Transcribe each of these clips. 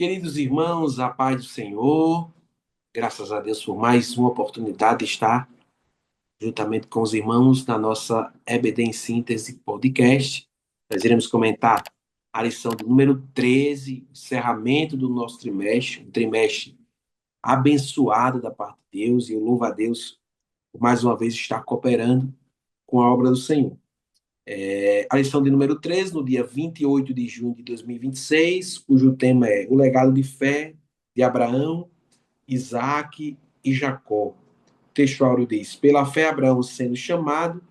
Queridos irmãos, a paz do Senhor, graças a Deus por mais uma oportunidade de estar juntamente com os irmãos na nossa EBD em Síntese podcast. Nós iremos comentar a lição do número 13, encerramento do nosso trimestre, um trimestre abençoado da parte de Deus, e eu louvo a Deus por mais uma vez estar cooperando com a obra do Senhor. A lição de número 13, no dia 28 de junho de 2026, cujo tema é o legado de fé de Abraão, Isaac e Jacó. O texto áureo diz: pela fé, Abraão, sendo chamado,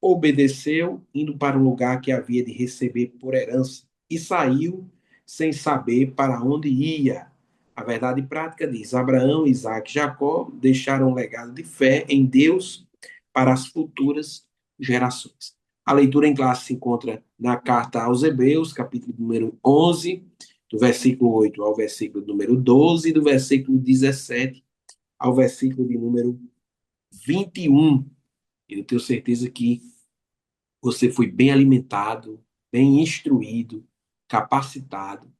obedeceu, indo para um lugar que havia de receber por herança, e saiu sem saber para onde ia. A verdade prática diz: Abraão, Isaac e Jacó deixaram um legado de fé em Deus para as futuras gerações. A leitura em classe se encontra na carta aos Hebreus, capítulo número 11, do versículo 8 ao versículo número 12, do versículo 17 ao versículo de número 21. Eu tenho certeza que você foi bem alimentado, bem instruído, capacitado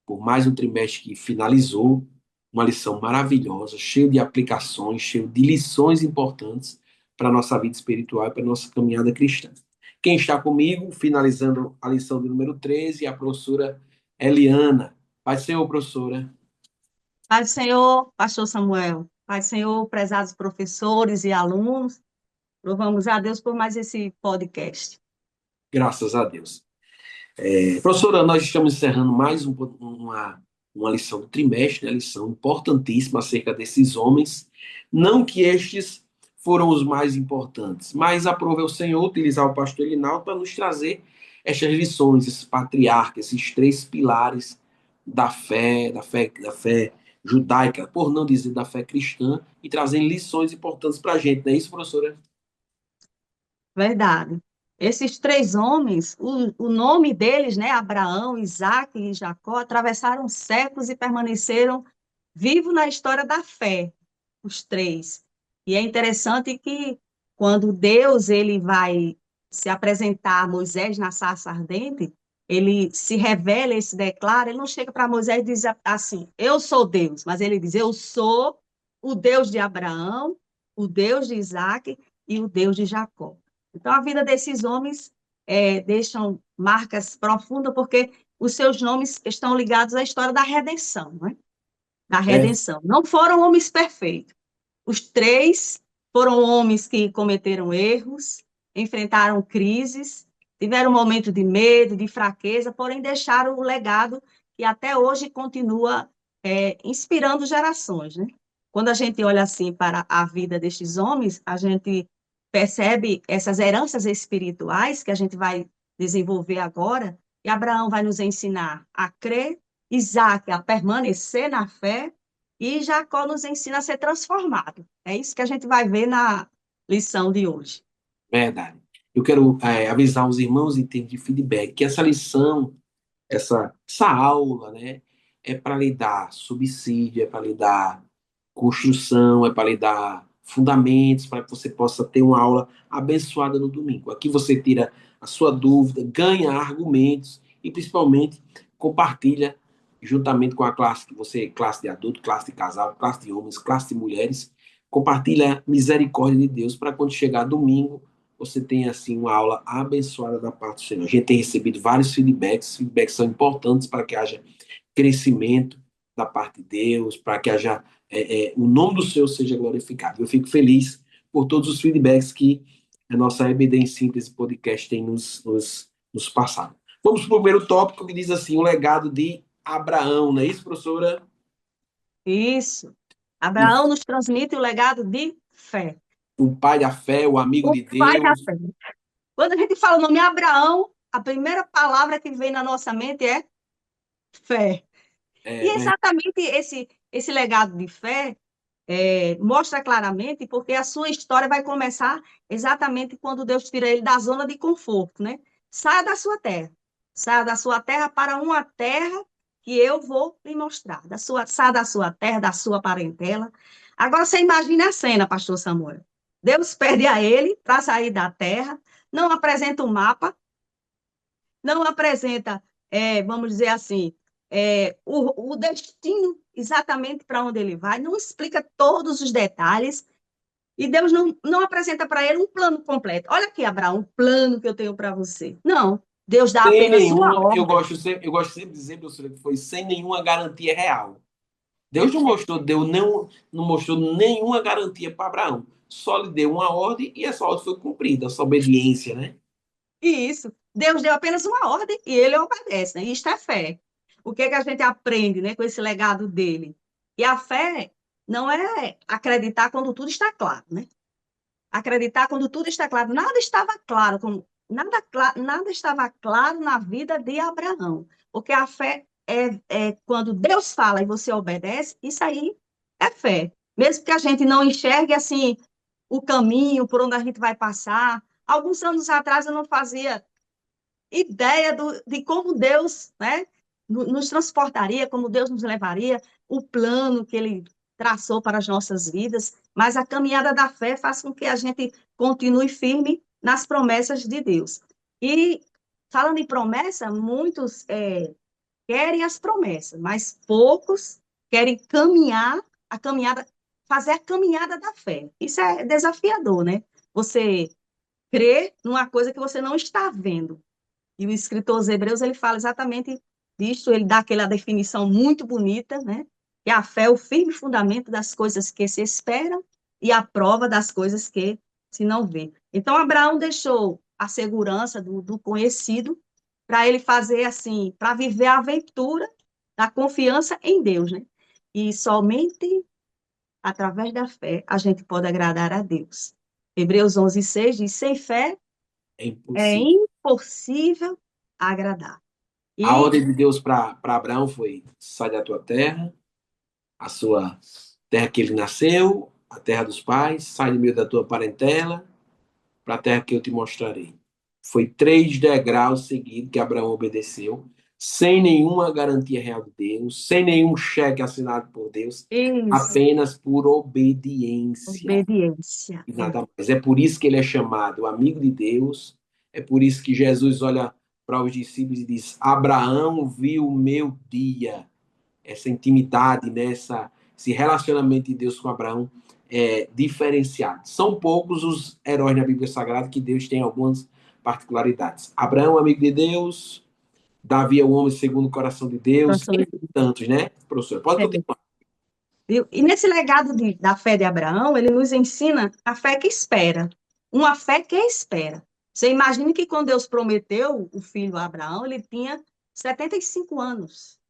por mais um trimestre que finalizou, uma lição maravilhosa, cheio de aplicações, cheio de lições importantes para a nossa vida espiritual e para a nossa caminhada cristã. Quem está comigo, finalizando a lição de número 13, é a professora Eliana. Pai do Senhor, professora. Pai do Senhor, pastor Samuel. Pai do Senhor, prezados professores e alunos. Louvamos a Deus por mais esse podcast. Graças a Deus. Professora, nós estamos encerrando mais uma lição do trimestre, né? Lição importantíssima acerca desses homens. Não que estes foram os mais importantes, mas aprove ao Senhor utilizar o pastor Elinaldo para nos trazer estas lições, esses patriarcas, esses três pilares da fé judaica, por não dizer da fé cristã, e trazendo lições importantes para a gente, não é isso, professora? Verdade. Esses três homens, o nome deles, né, Abraão, Isaac e Jacó, atravessaram séculos e permaneceram vivos na história da fé, os três. E é interessante que quando Deus ele vai se apresentar a Moisés na sarça ardente, ele se revela, ele se declara, ele não chega para Moisés e diz assim, eu sou Deus, mas ele diz, eu sou o Deus de Abraão, o Deus de Isaac e o Deus de Jacó. Então, a vida desses homens deixam marcas profundas, porque os seus nomes estão ligados à história da redenção, né? Da É, redenção. Não foram homens perfeitos. Os três foram homens que cometeram erros, enfrentaram crises, tiveram um momento de medo, de fraqueza, porém deixaram o legado que até hoje continua inspirando gerações, né? Quando a gente olha assim para a vida destes homens, a gente percebe essas heranças espirituais que a gente vai desenvolver agora, e Abraão vai nos ensinar a crer, Isaac a permanecer na fé, e Jacó nos ensina a ser transformado. É isso que a gente vai ver na lição de hoje. verdade. Eu quero avisar os irmãos em termos de feedback que essa lição, essa aula, né, é para lhe dar subsídio, é para lhe dar construção, é para lhe dar fundamentos para que você possa ter uma aula abençoada no domingo. Aqui você tira a sua dúvida, ganha argumentos e principalmente compartilha juntamente com a classe que você, classe de adulto, classe de casal, classe de homens, classe de mulheres, compartilha a misericórdia de Deus para quando chegar domingo você tenha assim uma aula abençoada da parte do Senhor. A gente tem recebido vários feedbacks, feedbacks são importantes para que haja crescimento da parte de Deus, para que haja o nome do Senhor seja glorificado. Eu fico feliz por todos os feedbacks que a nossa EBD em Síntese Podcast tem nos passado. Vamos para o primeiro tópico que diz assim, o legado de Abraão, não é isso, professora? Isso. O, Abraão nos transmite o legado de fé. o pai da fé, o amigo O de pai da Deus. fé. Quando a gente fala o nome Abraão, a primeira palavra que vem na nossa mente é fé. E É, exatamente esse legado de fé mostra claramente porque a sua história vai começar exatamente quando Deus tira ele da zona de conforto, né? Saia da sua terra. Saia da sua terra para uma terra que eu vou lhe mostrar. Saia da sua terra, da sua parentela. Agora você imagine a cena, pastor Samuel. Deus pede a ele para sair da terra, não apresenta um mapa, não apresenta, vamos dizer assim, o destino exatamente para onde ele vai, não explica todos os detalhes, e Deus não apresenta para ele um plano completo. Olha aqui, Abraão, o plano que eu tenho para você. Não, Deus dá Sem apenas uma nenhuma, ordem. eu gosto sempre de dizer, professor, que foi sem nenhuma garantia real. Deus Perfeito. não mostrou nenhuma garantia para Abraão. Só lhe deu uma ordem e essa ordem foi cumprida, essa obediência, né? E isso, Deus deu apenas uma ordem e ele obedece, né? Isto é fé. O que é que a gente aprende, né, com esse legado dele? E a fé não é acreditar quando tudo está claro, né? Acreditar quando tudo está claro. Nada estava claro, nada estava claro na vida de Abraão. Porque a fé é quando Deus fala e você obedece, isso aí é fé. Mesmo que a gente não enxergue assim o caminho por onde a gente vai passar. Alguns anos atrás eu não fazia ideia de como Deus, né, nos transportaria, como Deus nos levaria, o plano que Ele traçou para as nossas vidas, mas a caminhada da fé faz com que a gente continue firme nas promessas de Deus. E, falando em promessa, muitos querem as promessas, mas poucos querem a caminhada, fazer a caminhada da fé. Isso é desafiador, né? Você crer numa coisa que você não está vendo. E o escritor aos Hebreus, ele fala exatamente disso, ele dá aquela definição muito bonita, né? Que a fé é o firme fundamento das coisas que se esperam e a prova das coisas que se não vê. Então, Abraão deixou a segurança do conhecido para ele fazer assim, para viver a aventura da confiança em Deus, né? E somente através da fé a gente pode agradar a Deus. Hebreus 11:6 diz: sem fé É é impossível. impossível agradar. A E ordem de Deus para Abraão foi: sai da tua terra, a sua terra que ele nasceu, a terra dos pais, sai do meio da tua parentela, para a terra que eu te mostrarei. Foi 3 degraus seguidos que Abraão obedeceu, sem nenhuma garantia real de Deus, sem nenhum cheque assinado por Deus, isso, apenas por obediência obediência. e nada mais. É por isso que ele é chamado amigo de Deus, é por isso que Jesus olha para os discípulos e diz: Abraão viu o meu dia. Essa intimidade, né? Esse relacionamento de Deus com Abraão é diferenciado. São poucos os heróis na Bíblia Sagrada que Deus tem algumas particularidades. Abraão, amigo de Deus, Davi é o homem segundo o coração de Deus, Coração e de Deus. tantos, né, professor? Pode É. continuar. Viu? E nesse legado da fé de Abraão, ele nos ensina a fé que espera. Uma fé que espera. Você imagina que quando Deus prometeu o filho a Abraão, ele tinha 75 anos.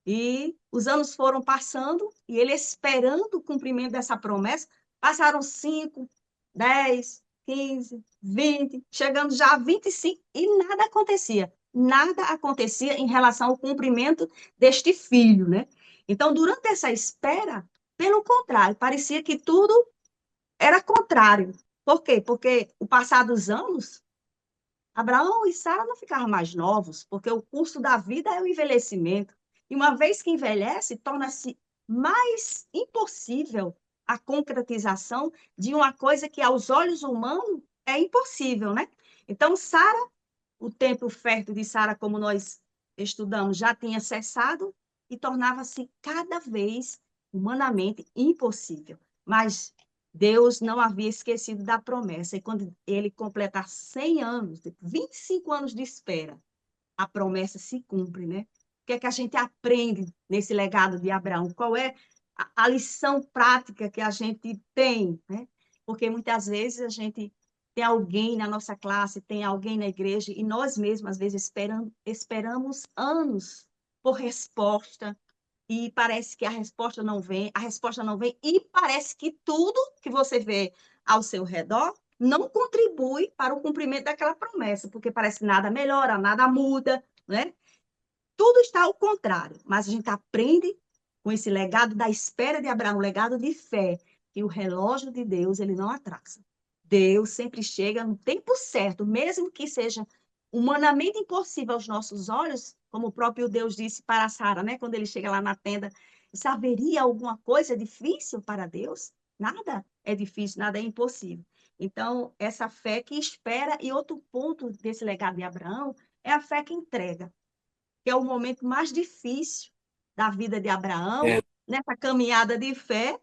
E os anos foram passando e ele esperando o cumprimento dessa promessa. Passaram 5, 10, 15, 20, chegando já a 25 e nada acontecia. Nada acontecia em relação ao cumprimento deste filho, né? Então, durante essa espera, pelo contrário, parecia que tudo era contrário. Por quê? Porque o passar dos anos, Abraão e Sara não ficaram mais novos, porque o curso da vida é o envelhecimento. E uma vez que envelhece, torna-se mais impossível a concretização de uma coisa que aos olhos humanos é impossível, né? Então, Sara, o tempo fértil de Sara, como nós estudamos, já tinha cessado e tornava-se cada vez humanamente impossível. Mas Deus não havia esquecido da promessa. E quando ele completar 100 anos, 25 anos de espera, a promessa se cumpre, né? O que é que a gente aprende nesse legado de Abraão? Qual é a lição prática que a gente tem, né? Porque muitas vezes a gente tem alguém na nossa classe, tem alguém na igreja, e nós mesmos, às vezes, esperamos anos por resposta, e parece que a resposta não vem, e parece que tudo que você vê ao seu redor não contribui para o cumprimento daquela promessa, porque parece que nada melhora, nada muda, né? Tudo está ao contrário, mas a gente aprende com esse legado da espera de Abraão, um legado de fé, que o relógio de Deus ele não atrasa. Deus sempre chega no tempo certo, mesmo que seja humanamente impossível aos nossos olhos, como o próprio Deus disse para Sara, né? Quando ele chega lá na tenda, haveria alguma coisa difícil para Deus? Nada é difícil, nada é impossível. Então, essa fé que espera, e outro ponto desse legado de Abraão é a fé que entrega. que é o momento mais difícil da vida de Abraão, É, nessa caminhada de fé,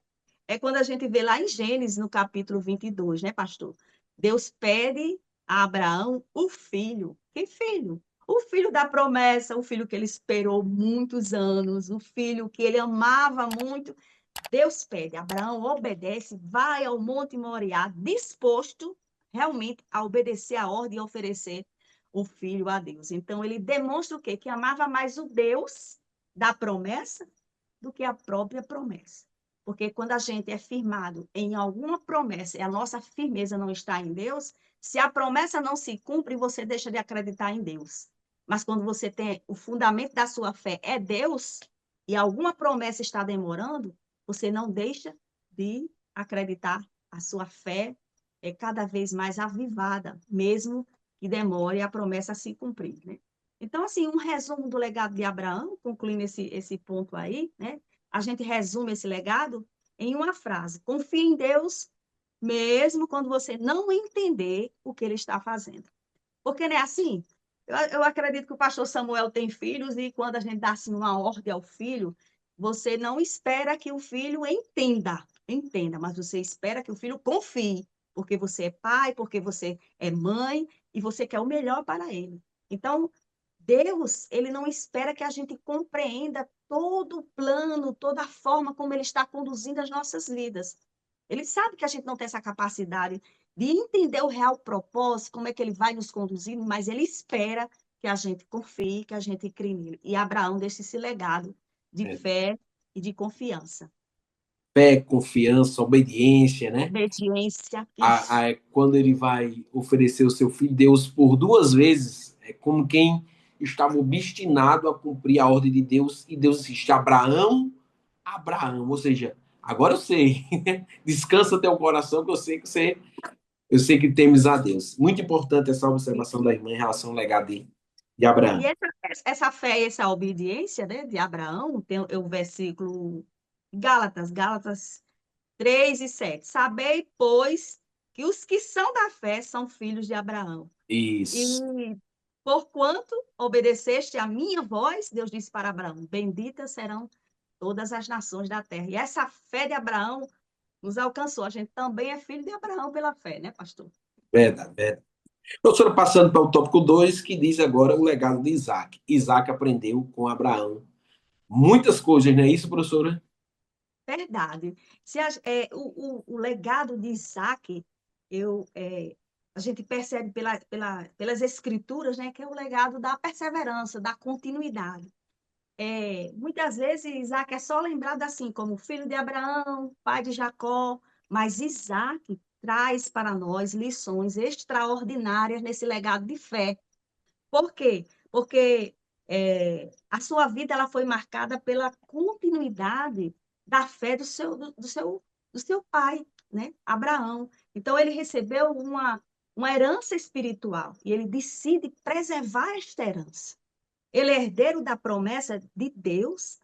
é quando a gente vê lá em Gênesis, no capítulo 22, né, pastor? Deus pede a Abraão o filho. Que filho? O filho da promessa, o filho que ele esperou muitos anos, o filho que ele amava muito. Deus pede, Abraão obedece, vai ao Monte Moriá, disposto realmente a obedecer a ordem e oferecer o filho a Deus. Então, ele demonstra o quê? Que amava mais o Deus da promessa do que a própria promessa. Porque quando a gente é firmado em alguma promessa e a nossa firmeza não está em Deus, se a promessa não se cumpre, você deixa de acreditar em Deus. Mas quando você tem o fundamento da sua fé é Deus e alguma promessa está demorando, você não deixa de acreditar. A sua fé é cada vez mais avivada, mesmo que demore a promessa a se cumprir, né? Então, assim, um resumo do legado de Abraão, concluindo esse ponto aí, né? A gente resume esse legado em uma frase: confie em Deus, mesmo quando você não entender o que ele está fazendo. Porque não é assim? Eu acredito que o pastor Samuel tem filhos e quando a gente dá assim, uma ordem ao filho, você não espera que o filho entenda, mas você espera que o filho confie, porque você é pai, porque você é mãe e você quer o melhor para ele. Então, Deus, ele não espera que a gente compreenda todo o plano, toda a forma como ele está conduzindo as nossas vidas. Ele sabe que a gente não tem essa capacidade de entender o real propósito, como é que ele vai nos conduzindo, mas ele espera que a gente confie, que a gente crie nele. E Abraão deixa esse legado de é. fé e de confiança. Fé, confiança, obediência, né? Obediência, isso. Quando ele vai oferecer o seu filho, Deus, por duas vezes, é como quem estava obstinado a cumprir a ordem de Deus, e Deus insiste: Abraão, Abraão, ou seja, agora eu sei, descansa teu coração, que eu sei que temes a Deus. Muito importante essa observação da irmã em relação ao legado de E Abraão. essa fé e essa obediência, né, de Abraão, tem o versículo Gálatas 3:7. Sabei, pois, que os que são da fé são filhos de Abraão. E Isso, porquanto obedeceste a minha voz, Deus disse para Abraão: benditas serão todas as nações da terra. E essa fé de Abraão nos alcançou. A gente também é filho de Abraão pela fé, né, pastor? verdade, verdade. Professora, passando para o tópico 2, que diz agora o legado de Isaac. Isaac aprendeu com Abraão muitas coisas, não é isso, professora? Verdade. O legado de Isaac, a gente percebe pelas escrituras, né, que é o legado da perseverança, da continuidade. Muitas vezes Isaac é só lembrado assim, como filho de Abraão, pai de Jacó, mas Isaac traz para nós lições extraordinárias nesse legado de fé. Por quê? Porque a sua vida ela foi marcada pela continuidade da fé do seu pai, né? Abraão. Então, ele recebeu uma herança espiritual e ele decide preservar esta herança. Ele é herdeiro da promessa de Deus,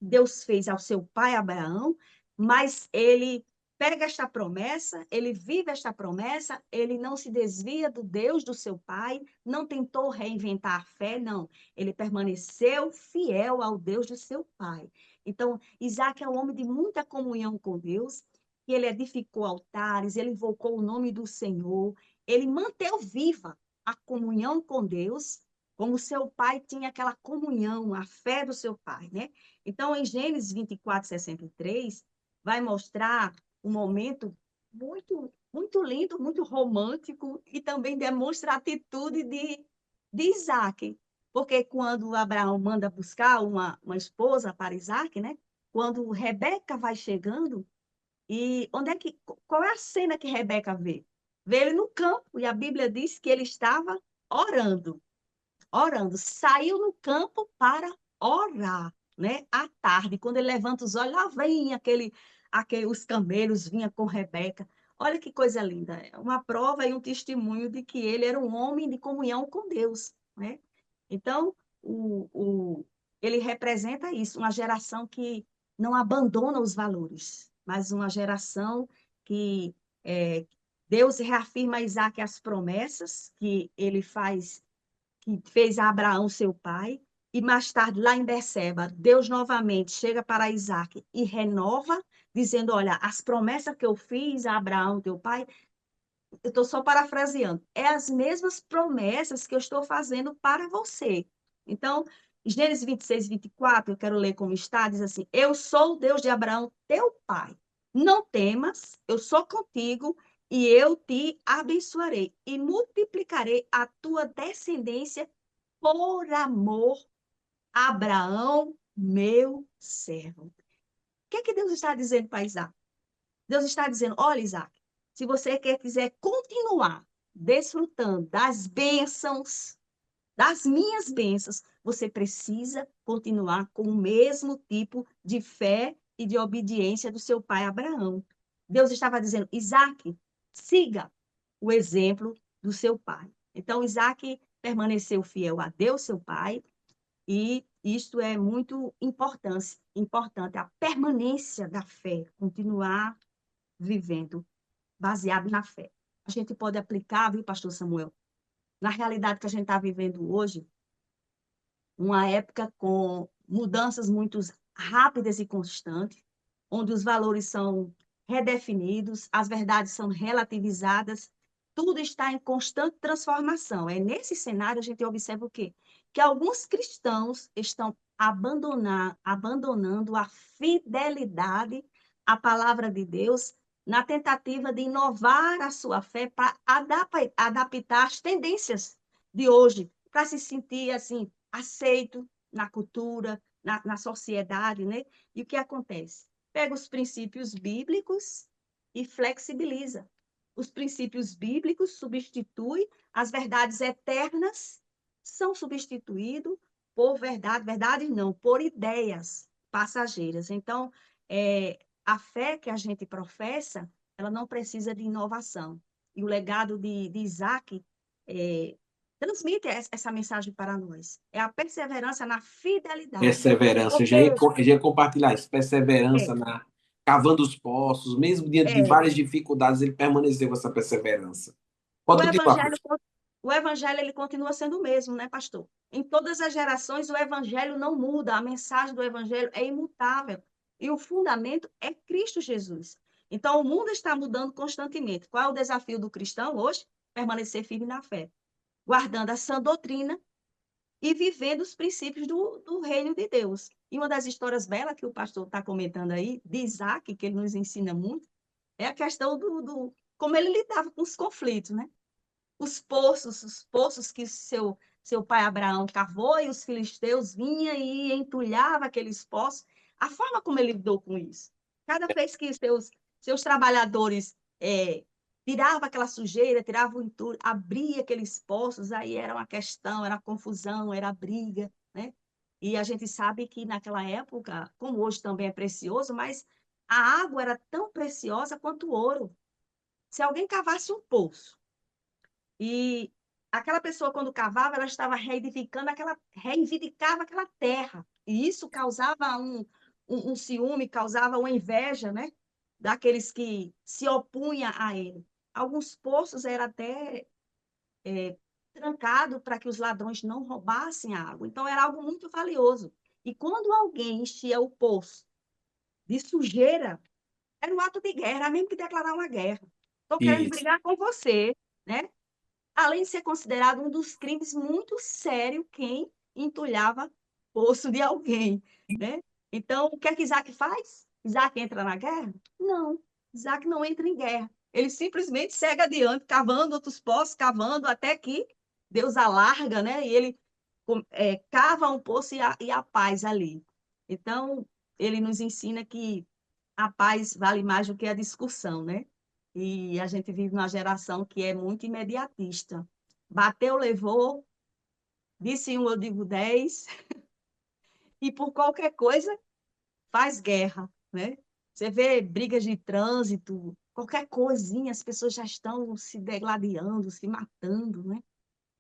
Deus fez ao seu pai Abraão, mas ele pega esta promessa, ele vive esta promessa, ele não se desvia do Deus do seu pai, não tentou reinventar a fé, não. Ele permaneceu fiel ao Deus do seu pai. Então, Isaac é um homem de muita comunhão com Deus, que ele edificou altares, ele invocou o nome do Senhor, ele manteve viva a comunhão com Deus, como seu pai tinha aquela comunhão, a fé do seu pai, né? Então, em Gênesis 24:63, vai mostrar um momento muito, muito lindo, muito romântico e também demonstra a atitude de Isaac. Porque quando Abraão manda buscar uma esposa para Isaac, né? Quando Rebeca vai chegando, e qual é a cena que Rebeca vê? Vê ele no campo, e a Bíblia diz que ele estava orando saiu no campo para orar, né? À tarde, quando ele levanta os olhos, lá vem os camelos vinha com Rebeca. Olha que coisa linda, é uma prova e um testemunho de que ele era um homem de comunhão com Deus, né? Então, ele representa isso, uma geração que não abandona os valores, mas uma geração que Deus reafirma a Isaac as promessas que ele fez a Abraão, seu pai, E mais tarde, lá em Berseba, Deus novamente chega para Isaac e renova, dizendo: olha, as promessas que eu fiz a Abraão, teu pai, eu estou só parafraseando, é as mesmas promessas que eu estou fazendo para você. Então, Gênesis 26, 24, eu quero ler como está, diz assim: eu sou o Deus de Abraão, teu pai. Não temas, eu sou contigo e eu te abençoarei e multiplicarei a tua descendência por amor a Abraão, meu servo. O que é que Deus está dizendo para Isaac? Deus está dizendo: olha, Isaac, se você quiser continuar desfrutando das bênçãos, das minhas bênçãos, você precisa continuar com o mesmo tipo de fé e de obediência do seu pai Abraão. Deus estava dizendo: Isaac, siga o exemplo do seu pai. Então, Isaac permaneceu fiel a Deus, seu pai, e isto é muito importante, a permanência da fé, continuar vivendo baseado na fé. A gente pode aplicar, viu, pastor Samuel, na realidade que a gente está vivendo hoje, uma época com mudanças muito rápidas e constantes, onde os valores são redefinidos, as verdades são relativizadas, tudo está em constante transformação. É nesse cenário a gente observa o quê? Que alguns cristãos estão abandonando a fidelidade à palavra de Deus na tentativa de inovar a sua fé para adaptar as tendências de hoje, para se sentir assim aceito na cultura, na sociedade, né? E o que acontece? Pega os princípios bíblicos e flexibiliza. Os princípios bíblicos substituem as verdades eternas, são substituídos por verdades não, por ideias passageiras. Então, a fé que a gente professa, ela não precisa de inovação. E o legado de Isaac transmite essa mensagem para nós. É a perseverança na fidelidade. Perseverança, Porque eu já ia compartilhar isso. é, Perseverança na cavando os poços, mesmo diante de é, várias dificuldades, ele permaneceu com essa perseverança. o Pode continuar, evangelho, pastor. o evangelho ele continua sendo o mesmo, né, pastor? Em todas as gerações, o evangelho não muda, a mensagem do evangelho é imutável. E o fundamento é Cristo Jesus. Então, o mundo está mudando constantemente. Qual é o desafio do cristão hoje? Permanecer firme na fé, guardando a sã doutrina e vivendo os princípios do reino de Deus. E uma das histórias belas que o pastor está comentando aí, de Isaac, que ele nos ensina muito, é a questão como ele lidava com os conflitos, né? Os poços que seu pai Abraão cavou e os filisteus vinham e entulhavam aqueles poços. A forma como ele lidou com isso. Cada vez que seus trabalhadores tiravam aquela sujeira, tiravam o entulho, abria aqueles poços, aí era uma questão, era confusão, era briga, né? E a gente sabe que naquela época, como hoje também é precioso, mas a água era tão preciosa quanto o ouro. Se alguém cavasse um poço e aquela pessoa, quando cavava, ela estava reivindicava aquela terra. E isso causava um ciúme, causava uma inveja, né? Daqueles que se opunham a ele. Alguns poços eram até trancados para que os ladrões não roubassem a água. Então, era algo muito valioso. E quando alguém enchia o poço de sujeira, era um ato de guerra, era mesmo que declarar uma guerra. Estou querendo Isso. brigar com você, né? Além de ser considerado um dos crimes muito sérios quem entulhava poço de alguém, né? Então, o que é que Isaac faz? Isaac entra na guerra? Não, Isaac não entra em guerra. Ele simplesmente segue adiante, cavando outros poços, cavando até que Deus alarga, né? E ele cava um poço e a paz ali. Então, ele nos ensina que a paz vale mais do que a discussão, né? E a gente vive numa geração que é muito imediatista. Bateu, levou, disse um, eu digo 10, e por qualquer coisa faz guerra, né? Você vê brigas de trânsito, qualquer coisinha, as pessoas já estão se degladiando, se matando, né?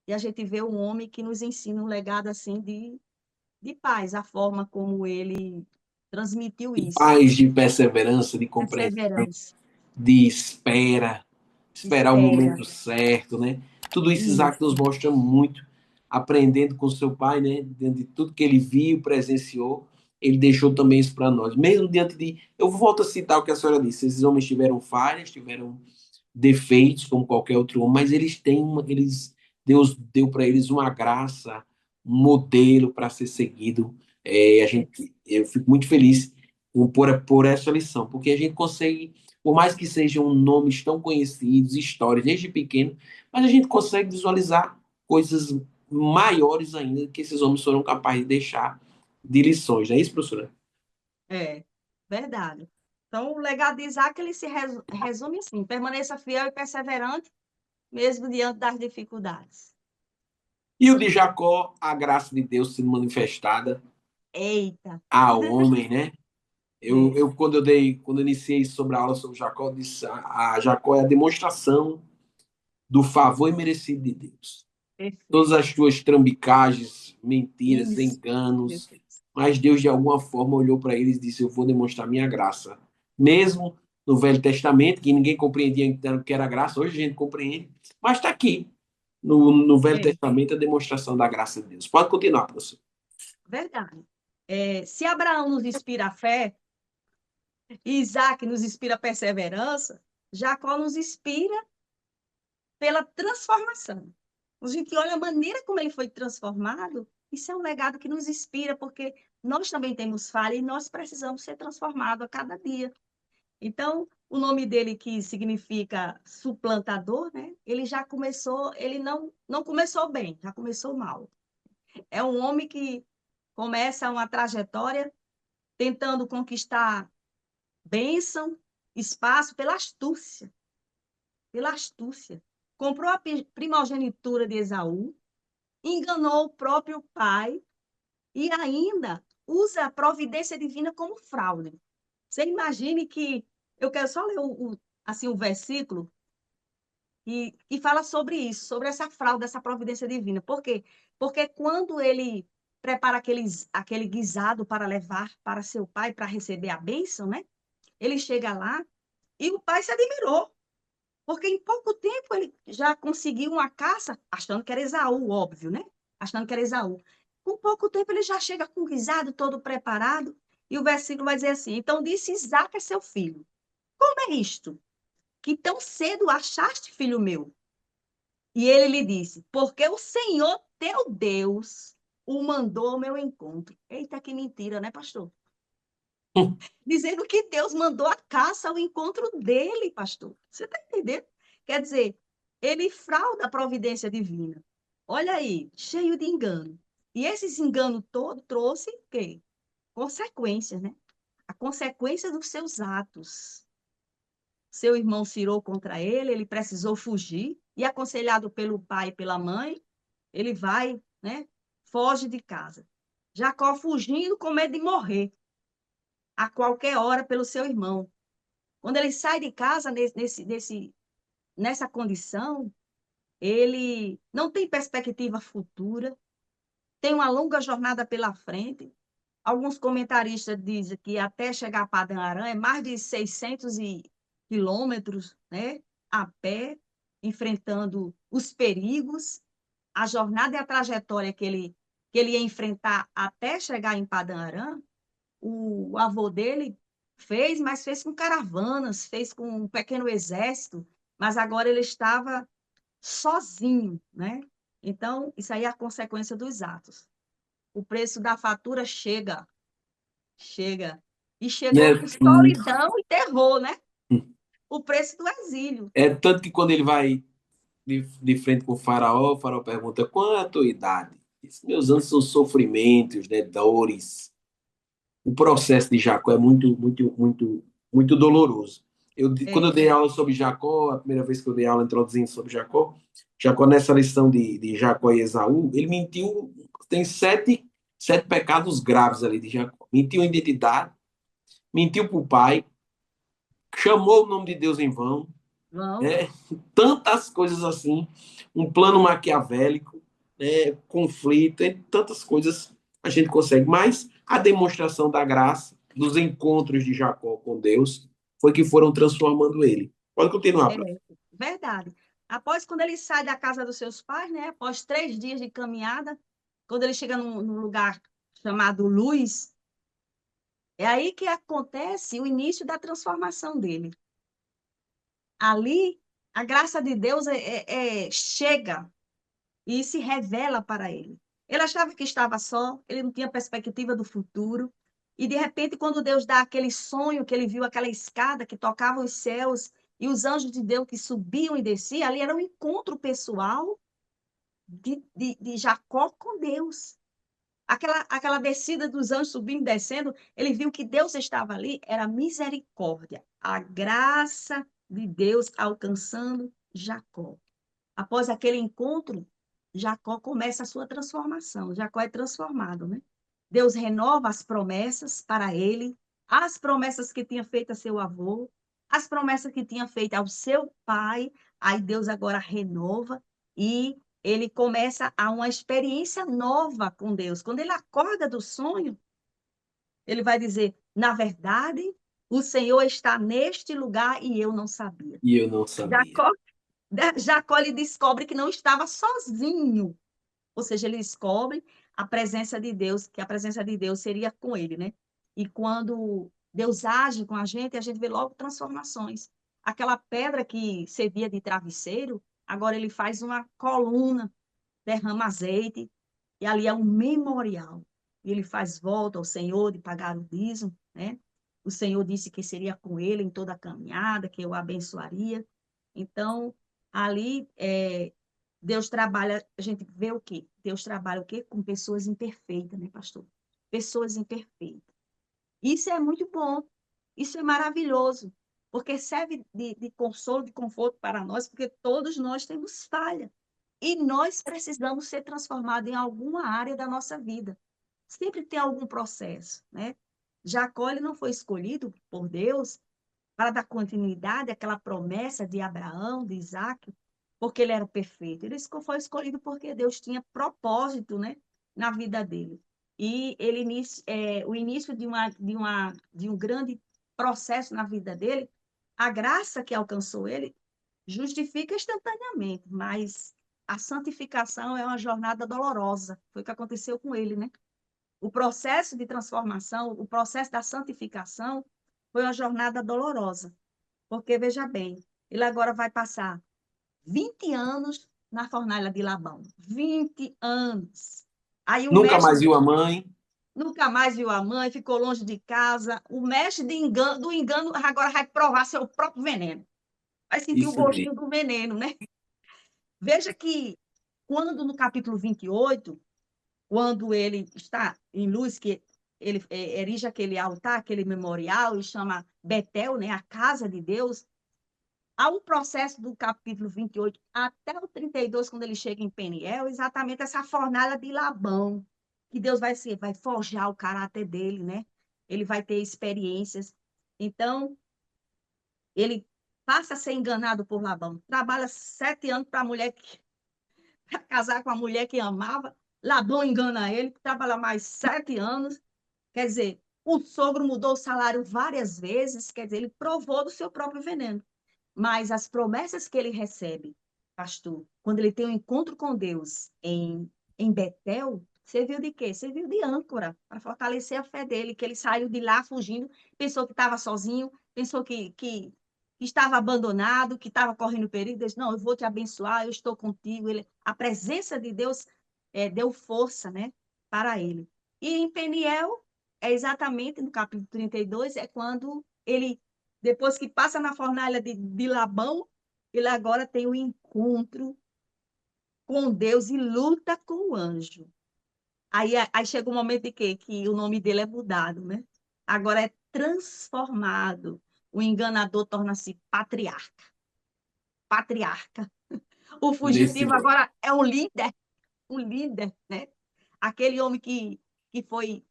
E a gente vê um homem que nos ensina um legado assim de paz, a forma como ele transmitiu De isso. paz, de perseverança, de compreensão, Perseverança, de espera, esperar o espera, momento certo, né? Tudo isso Isaac nos isso, mostra muito aprendendo com seu pai, né? Diante de tudo que ele viu, presenciou, ele deixou também isso para nós. Mesmo diante de. Eu volto a citar o que a senhora disse: esses homens tiveram falhas, tiveram defeitos, como qualquer outro homem, mas eles têm uma. Deus deu para eles uma graça, um modelo para ser seguido. Eu fico muito feliz por essa lição, porque a gente consegue, por mais que sejam nomes tão conhecidos, histórias desde pequeno, mas a gente consegue visualizar coisas maiores ainda que esses homens foram capazes de deixar de lições, não é isso, professora? É, verdade. Então, o legado de Isaac, ele se resume assim: permaneça fiel e perseverante, mesmo diante das dificuldades. E o de Jacó, a graça de Deus sendo manifestada Eita! ao homem, né? É, Quando eu iniciei sobre a aula sobre Jacó, eu disse a Jacó é a demonstração do favor imerecido de Deus. Todas perfeito. as tuas trambicagens, mentiras, Isso, enganos, perfeito. mas Deus de alguma forma olhou para eles e disse: eu vou demonstrar minha graça. Mesmo no Velho Testamento, que ninguém compreendia que era graça, hoje a gente compreende, mas está aqui, no Velho É, Testamento, a demonstração da graça de Deus. Pode continuar, professor. verdade. Se Abraão nos inspira a fé, e Isaac nos inspira a perseverança, Jacó nos inspira pela transformação. A gente olha a maneira como ele foi transformado, isso é um legado que nos inspira, porque nós também temos falha e nós precisamos ser transformados a cada dia. Então, o nome dele, que significa suplantador, né? Ele já começou, ele não começou bem, já começou mal. É um homem que começa uma trajetória tentando conquistar bênção, espaço pela astúcia, pela astúcia. Comprou a primogenitura de Esaú, enganou o próprio pai e ainda usa a providência divina como fraude. Você imagine que, eu quero só ler assim, o versículo e fala sobre isso, sobre essa fraude, essa providência divina. Por quê? Porque quando ele prepara aquele guisado para levar para seu pai, para receber a bênção, né? Ele chega lá e o pai se admirou, porque em pouco tempo ele já conseguiu uma caça, achando que era Esaú, óbvio, né? Achando que era Esaú. Com pouco tempo ele já chega com o guisado todo preparado, e o versículo vai dizer assim: então disse Isaque a seu filho: como é isto? Que tão cedo achaste, filho meu? E ele lhe disse: porque o Senhor teu Deus o mandou ao meu encontro. Eita, que mentira, né, pastor? Dizendo que Deus mandou a caça ao encontro dele, pastor. Você está entendendo? Quer dizer, ele frauda a providência divina. Olha aí, cheio de engano. E esse engano todo trouxe o quê? Consequências, né? A consequência dos seus atos. Seu irmão se irou contra ele, ele precisou fugir, e aconselhado pelo pai e pela mãe, ele vai, né? Foge de casa. Jacó fugindo com medo de morrer a qualquer hora pelo seu irmão. Quando ele sai de casa nessa condição, ele não tem perspectiva futura, tem uma longa jornada pela frente. Alguns comentaristas dizem que até chegar a Padã Arã é mais de 600 quilômetros, né, a pé, enfrentando os perigos, a jornada e a trajetória que ele ia enfrentar até chegar em Padã Arã. O avô dele fez, mas fez com caravanas, fez com um pequeno exército, mas agora ele estava sozinho, né? Então, isso aí é a consequência dos atos. O preço da fatura chega, e chegou Né? com solidão e terror, né? O preço do exílio. É tanto que quando ele vai de frente com o faraó pergunta: qual é a tua idade? Diz, meus anos são sofrimentos, né, dores. O processo de Jacó é muito doloroso. Quando eu É, dei aula sobre Jacó, a primeira vez que eu dei aula introduzindo sobre Jacó, Jacó nessa lição de Jacó e Esaú, ele mentiu, tem sete pecados graves ali de Jacó. Mentiu a identidade, mentiu para o pai, chamou o nome de Deus em vão, vão. né? Tantas coisas assim, um plano maquiavélico, né? Conflito, entre tantas coisas a gente consegue. Mas a demonstração da graça, dos encontros de Jacó com Deus, foi que foram transformando ele. Pode continuar, É, professor. verdade. Após, quando ele sai da casa dos seus pais, né? Após 3 dias de caminhada, quando ele chega num lugar chamado Luz, é aí que acontece o início da transformação dele. Ali, a graça de Deus chega e se revela para ele. Ele achava que estava só, ele não tinha perspectiva do futuro. E, de repente, quando Deus dá aquele sonho que ele viu, aquela escada que tocava os céus e os anjos de Deus que subiam e desciam, ali era um encontro pessoal de Jacó com Deus. Aquela descida dos anjos subindo e descendo, ele viu que Deus estava ali, era misericórdia, a graça de Deus alcançando Jacó. Após aquele encontro, Jacó começa a sua transformação. Jacó é transformado, né? Deus renova as promessas para ele, as promessas que tinha feito a seu avô, as promessas que tinha feito ao seu pai. Aí Deus agora renova e ele começa a uma experiência nova com Deus. Quando ele acorda do sonho, ele vai dizer: na verdade, o Senhor está neste lugar e eu não sabia. E eu não sabia. Jacó Jacó ele descobre que não estava sozinho, ou seja, ele descobre a presença de Deus, que a presença de Deus seria com ele, né? E quando Deus age com a gente vê logo transformações. Aquela pedra que servia de travesseiro, agora ele faz uma coluna, derrama azeite, e ali é um memorial. E ele faz volta ao Senhor de pagar o dízimo, né? O Senhor disse que seria com ele em toda a caminhada, que eu o abençoaria. Então, ali, Deus trabalha, a gente vê o quê? Deus trabalha o quê? Com pessoas imperfeitas, né, pastor? Pessoas imperfeitas. Isso é muito bom, isso é maravilhoso, porque serve de consolo, de conforto para nós, porque todos nós temos falha. E nós precisamos ser transformados em alguma área da nossa vida. Sempre tem algum processo, né? Jacó ele não foi escolhido por Deus para dar continuidade àquela promessa de Abraão, de Isaac, porque ele era perfeito. Ele foi escolhido porque Deus tinha propósito, né, na vida dele. E ele, o início de um grande processo na vida dele, a graça que alcançou ele justifica instantaneamente, mas a santificação é uma jornada dolorosa. Foi o que aconteceu com ele, né? O processo de transformação, o processo da santificação foi uma jornada dolorosa. Porque, veja bem, ele agora vai passar 20 anos na fornalha de Labão. 20 anos. Aí o Nunca mais mestre viu a mãe. nunca mais viu a mãe, ficou longe de casa. O mestre do engano agora vai provar seu próprio veneno. Vai sentir o Isso gostinho mesmo. do veneno, né? Veja que quando no capítulo 28, quando ele está em Luz, que ele erige aquele altar, aquele memorial, e chama Betel, né, a casa de Deus, há um processo do capítulo 28 até o 32, quando ele chega em Peniel, exatamente essa fornalha de Labão, que Deus vai forjar o caráter dele, né? Ele vai ter experiências. Então, ele passa a ser enganado por Labão. Trabalha 7 anos para a mulher para casar com a mulher que amava. Labão engana ele, trabalha mais 7 anos. Quer dizer, o sogro mudou o salário várias vezes, quer dizer, ele provou do seu próprio veneno. Mas as promessas que ele recebe, pastor, quando ele tem um encontro com Deus em Betel, serviu de quê? Serviu de âncora para fortalecer a fé dele, que ele saiu de lá fugindo, pensou que estava sozinho, pensou que estava abandonado, que estava correndo perigo. Deus, não, eu vou te abençoar, eu estou contigo. A presença de Deus deu força, né, para ele. E em Peniel, é exatamente no capítulo 32, é quando ele depois que passa na fornalha de Labão, ele agora tem um encontro com Deus e luta com o anjo. Aí chega um momento de quê? Que o nome dele é mudado, né? Agora é transformado. O enganador torna-se patriarca. Patriarca. O Nesse fugitivo agora é um líder, né? Aquele homem que foi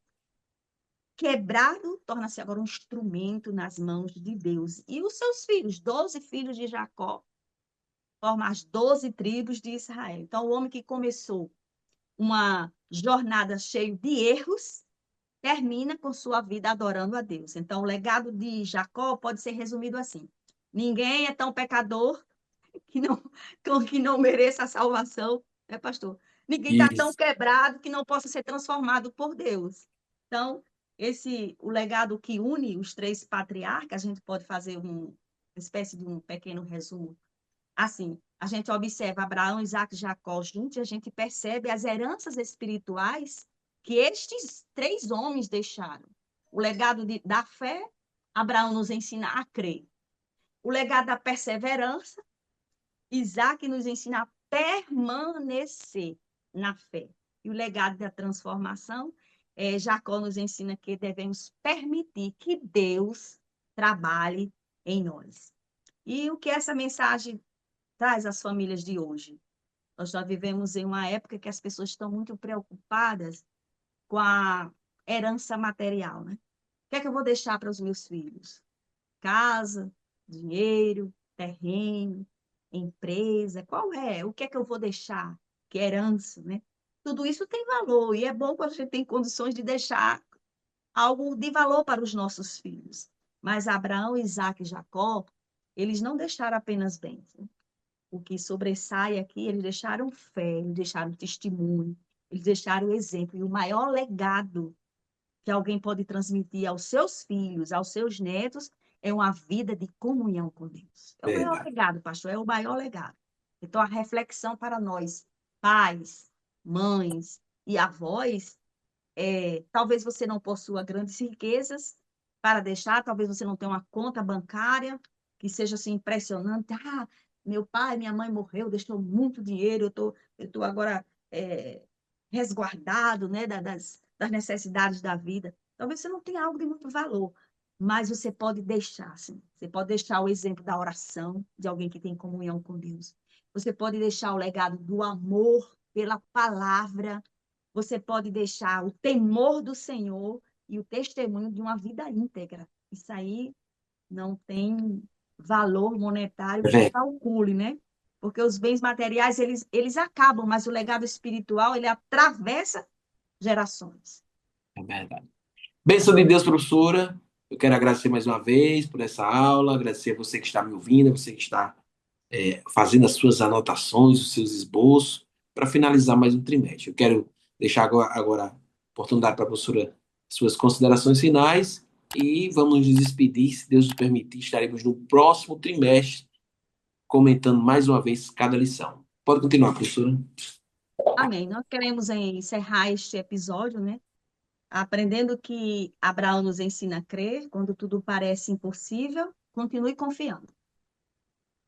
quebrado, torna-se agora um instrumento nas mãos de Deus. E os seus filhos, 12 filhos de Jacó, formam as 12 tribos de Israel. Então, o homem que começou uma jornada cheia de erros, termina com sua vida adorando a Deus. Então, o legado de Jacó pode ser resumido assim: ninguém é tão pecador que não, que não mereça a salvação, né, pastor? Ninguém está tão Isso. quebrado que não possa ser transformado por Deus. Então, o legado que une os três patriarcas, a gente pode fazer uma espécie de um pequeno resumo. Assim, a gente observa Abraão, Isaac e Jacó juntos e a gente percebe as heranças espirituais que estes três homens deixaram. O legado da fé, Abraão nos ensina a crer. O legado da perseverança, Isaac nos ensina a permanecer na fé. E o legado da transformação, Jacó nos ensina que devemos permitir que Deus trabalhe em nós. E o que essa mensagem traz às famílias de hoje? Nós já vivemos em uma época que as pessoas estão muito preocupadas com a herança material, né? O que é que eu vou deixar para os meus filhos? Casa, dinheiro, terreno, empresa, qual é? O que é que eu vou deixar? Que herança, né? Tudo isso tem valor e é bom quando a gente tem condições de deixar algo de valor para os nossos filhos. Mas Abraão, Isaac e Jacó, eles não deixaram apenas bens, né? O que sobressai aqui, eles deixaram fé, eles deixaram testemunho, eles deixaram exemplo. E o maior legado que alguém pode transmitir aos seus filhos, aos seus netos, é uma vida de comunhão com Deus. É o maior Verdade. legado, pastor, é o maior legado. Então, a reflexão para nós, pais, mães e avós, talvez você não possua grandes riquezas para deixar, talvez você não tenha uma conta bancária que seja assim impressionante. Ah, meu pai, minha mãe morreu, deixou muito dinheiro, eu tô agora resguardado, né, das necessidades da vida. Talvez você não tenha algo de muito valor, mas você pode deixar, sim. Você pode deixar o exemplo da oração de alguém que tem comunhão com Deus. Você pode deixar o legado do amor pela palavra, você pode deixar o temor do Senhor e o testemunho de uma vida íntegra. Isso aí não tem valor monetário É que verdade. calcule, né? Porque os bens materiais, eles acabam, mas o legado espiritual, ele atravessa gerações. É verdade. Bênção de Deus, professora. Eu quero agradecer mais uma vez por essa aula, agradecer a você que está me ouvindo, a você que está fazendo as suas anotações, os seus esboços, para finalizar mais um trimestre. Eu quero deixar agora a oportunidade para a professora suas considerações finais e vamos nos despedir, se Deus nos permitir, estaremos no próximo trimestre comentando mais uma vez cada lição. Pode continuar, professora. Amém. Nós queremos encerrar este episódio, né? Aprendendo que Abraão nos ensina a crer quando tudo parece impossível, continue confiando.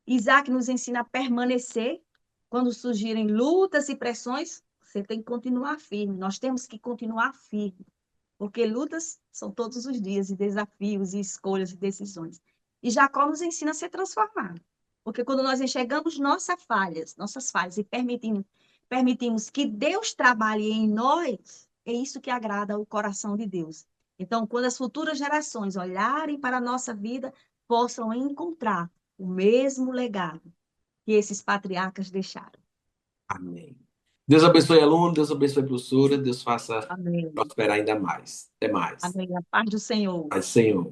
Isaac nos ensina a permanecer quando surgirem lutas e pressões, você tem que continuar firme. Nós temos que continuar firme, porque lutas são todos os dias, e desafios, e escolhas, e decisões. E Jacó nos ensina a ser transformado, porque quando nós enxergamos nossas falhas, e permitimos que Deus trabalhe em nós, é isso que agrada o coração de Deus. Então, quando as futuras gerações olharem para a nossa vida, possam encontrar o mesmo legado que esses patriarcas deixaram. Amém. Deus abençoe aluno, Deus abençoe professora, Deus faça Amém. prosperar ainda mais. Até mais. Amém. A paz do Senhor. Paz, Senhor.